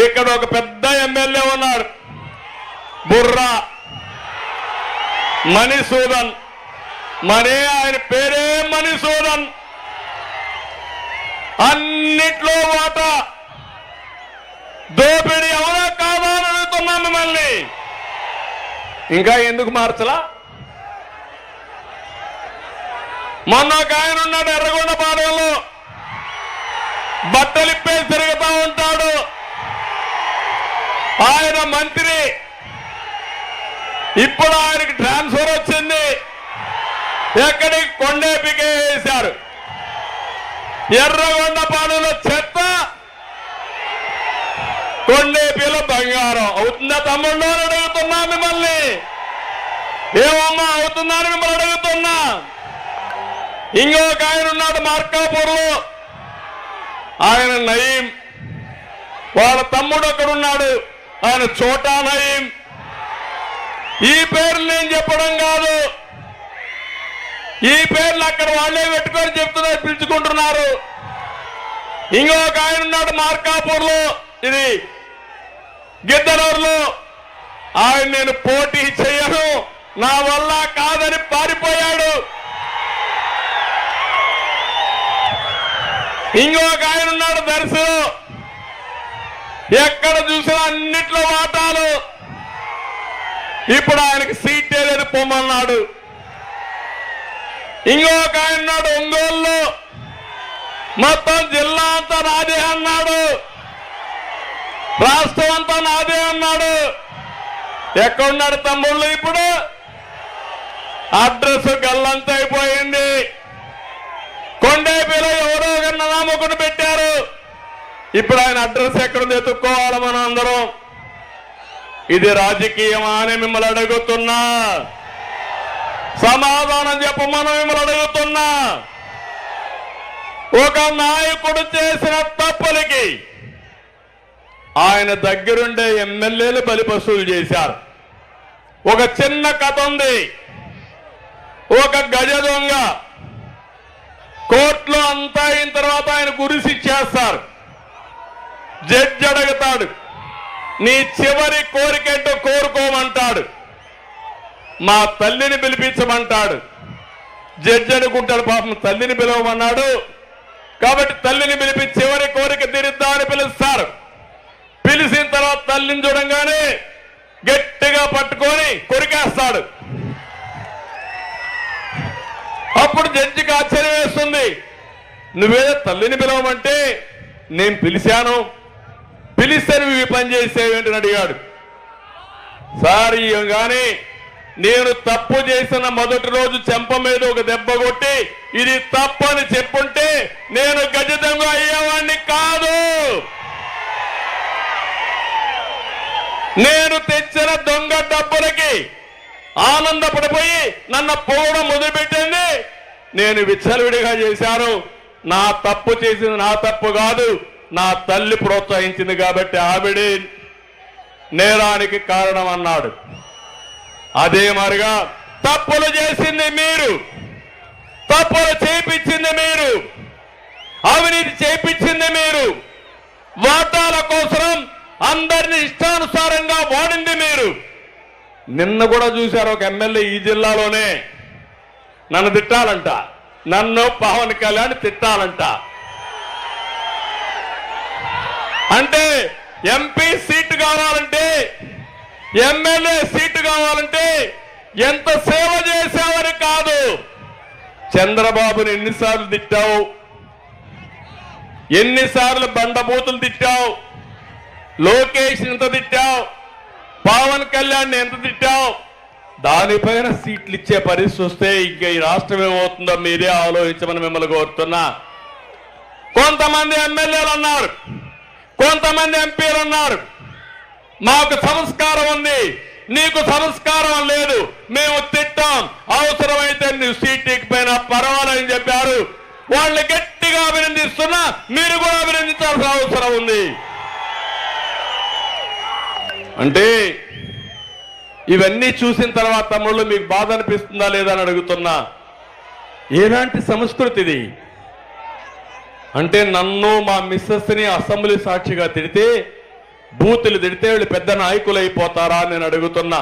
ఇక్కడ ఒక పెద్ద ఎమ్మెల్యే ఉన్నాడు, బుర్రా మణిసూదన్. ఆయన పేరే మణిసూదన్. అన్నిట్లో వాటా దోపిడీ ఎవరా కాదా అని అడుగుతున్నాం మిమ్మల్ని. ఇంకా ఎందుకు మార్చలా? మొన్న ఒక ఆయన ఉన్నాడు ఎర్రగొండపాలెంలో, బట్టలిప్పేసి తిరుగుతా ఉంటాడు. ఆయన మంత్రి, ఇప్పుడు ఆయనకి ట్రాన్స్ఫర్ వచ్చింది. ఎక్కడికి? కొండేపికే వేశారు. ఎర్రగొండపాలెంలో చెత్త, కొండేపిలో బంగారం. అవుతుందా తమ్ముళ్ళు అని అడుగుతున్నా మిమ్మల్ని. ఏమమ్మా అవుతుందని మిమ్మల్ని అడుగుతున్నా. ఇంకొక ఆయన ఉన్నాడు మార్కాపూర్లో, ఆయన నయీం. వాళ్ళ తమ్ముడు అక్కడున్నాడు, ఆయన చోటా నయీం. ఈ పేర్లు నేను చెప్పడం కాదు, ఈ పేర్లు అక్కడ వాళ్ళే పెట్టుకొని చెప్తున్నారు, పిలుచుకుంటున్నారు. ఇంకొక ఆయన ఉన్నాడు మార్కాపూర్లో, ఇది గిద్దలూరులో. ఆయన నేను పోటీ చేయను, నా వల్ల కాదని పారిపోయాడు. ఇంకొక ఆయన ఉన్నాడు దర్శనం, ఎక్కడ చూసినా అన్నిట్లో వాటాలు. ఇప్పుడు ఆయనకి సీట్ లేదు, పొమ్మన్నాడు. ఇంకొక ఆయన ఉన్నాడు ఒంగోలులో, మొత్తం జిల్లా అంతా నాదే అన్నాడు, రాష్ట్రం అంతా నాదే అన్నాడు. ఎక్కడున్నాడు తమ్ముళ్ళు? ఇప్పుడు అడ్రస్ గల్లంతా అయిపోయింది. కొండేపిలో ఎవరో ఒక నామకుని పెట్టారు. ఇప్పుడు ఆయన అడ్రస్ ఎక్కడుంది ఎత్తుక్కోవాలి మనం అందరం. ఇది రాజకీయమా అని మిమ్మల్ని అడుగుతున్నా. సమాధానం చెప్పమని మిమ్మల్ని అడుగుతున్నా. ఒక నాయకుడు చేసిన తప్పులకి ఆయన దగ్గరుండే ఎమ్మెల్యేలు బలిపశువులు చేశారు. ఒక చిన్న కథ ఉంది. ఒక గజ దొంగ కోర్టులో అంతా అయిన తర్వాత ఆయన గురిసి ఇచ్చేస్తారు. జడ్జి అడుగుతాడు, నీ చివరి కోరికేంటో కోరుకోమంటాడు. మా తల్లిని పిలిపించమంటాడు. జడ్జి అనుకుంటాడు, పాపం తల్లిని పిలవమన్నాడు కాబట్టి తల్లిని పిలిపించి చివరి కోరిక తీరుద్దామని పిలుస్తారు. పిలిచిన తర్వాత తల్లిని చూడంగానే గట్టిగా పట్టుకొని కొరికేస్తాడు. అప్పుడు జడ్జికి ఆశ్చర్యం వేస్తుంది, నువ్వేదో తల్లిని పిలవమంటే నేను పిలిచాను, పిలిస్తే నువ్వు ఈ పని చేసేవేంటని అడిగాడు. సార్ కానీ నేను తప్పు చేసిన మొదటి రోజు చెంప మీద ఒక దెబ్బ కొట్టి ఇది తప్పని చెప్పుంటే నేను గజదంగా అయ్యేవాడిని కాదు. నేను తెచ్చిన దొంగ డబ్బులకి ఆనందపడిపోయి నన్ను పోవడం మొదలుపెట్టింది. నేను విచ్చలవిడిగా చేశాను. నా తప్పు చేసింది నా తప్పు కాదు, నా తల్లి ప్రోత్సహించింది కాబట్టి ఆవిడే నేరానికి కారణం అన్నాడు. అదే మరిగా తప్పులు చేసింది మీరు, తప్పులు చేయించింది మీరు, అవినీతి చేయించింది మీరు, వాటాల కోసం అందరినీ ఇష్టానుసారంగా వాడింది మీరు. నిన్న కూడా చూశారు ఒక ఎమ్మెల్యే ఈ జిల్లాలోనే నన్ను తిట్టాలంట, నన్ను పవన్ కళ్యాణ్ తిట్టాలంట. అంటే ఎంపీ సీటు కావాలంటే, ఎమ్మెల్యే సీటు కావాలంటే ఎంత సేవ చేశావని కాదు. చంద్రబాబుని ఎన్నిసార్లు తిట్టావు, ఎన్నిసార్లు బండబూతులు తిట్టావు, లోకేష్ ఎంత తిట్టావు, పవన్ కళ్యాణ్ ఎంత తిట్టావు. దానిపైన సీట్లు ఇచ్చే పరిస్థితి వస్తే ఇంకా ఈ రాష్ట్రం ఏమవుతుందో మీరే ఆలోచించమని మిమ్మల్ని కోరుతున్నా. కొంతమంది ఎమ్మెల్యేలు అన్నారు, కొంతమంది ఎంపీలు అన్నారు, మాకు సంస్కారం ఉంది, నీకు సంస్కారం లేదు, మేము తిట్టాం, అవసరమైతే నువ్వు సీట్ ఎక్కిపోయినా పర్వాలేదని చెప్పారు. వాళ్ళని గట్టిగా అభినందిస్తున్నా, మీరు కూడా అభినందించాల్సిన అవసరం ఉంది. అంటే ఇవన్నీ చూసిన తర్వాత తమ్ముళ్ళు మీకు బాధ అనిపిస్తుందా లేదా అని అడుగుతున్నా. ఎలాంటి సంస్కృతి ఇది అంటే, నన్ను మా మిస్సెస్ని అసెంబ్లీ సాక్షిగా తిడితే బూతులు తిడితే వీళ్ళు పెద్ద నాయకులు అయిపోతారా అని నేను అడుగుతున్నా.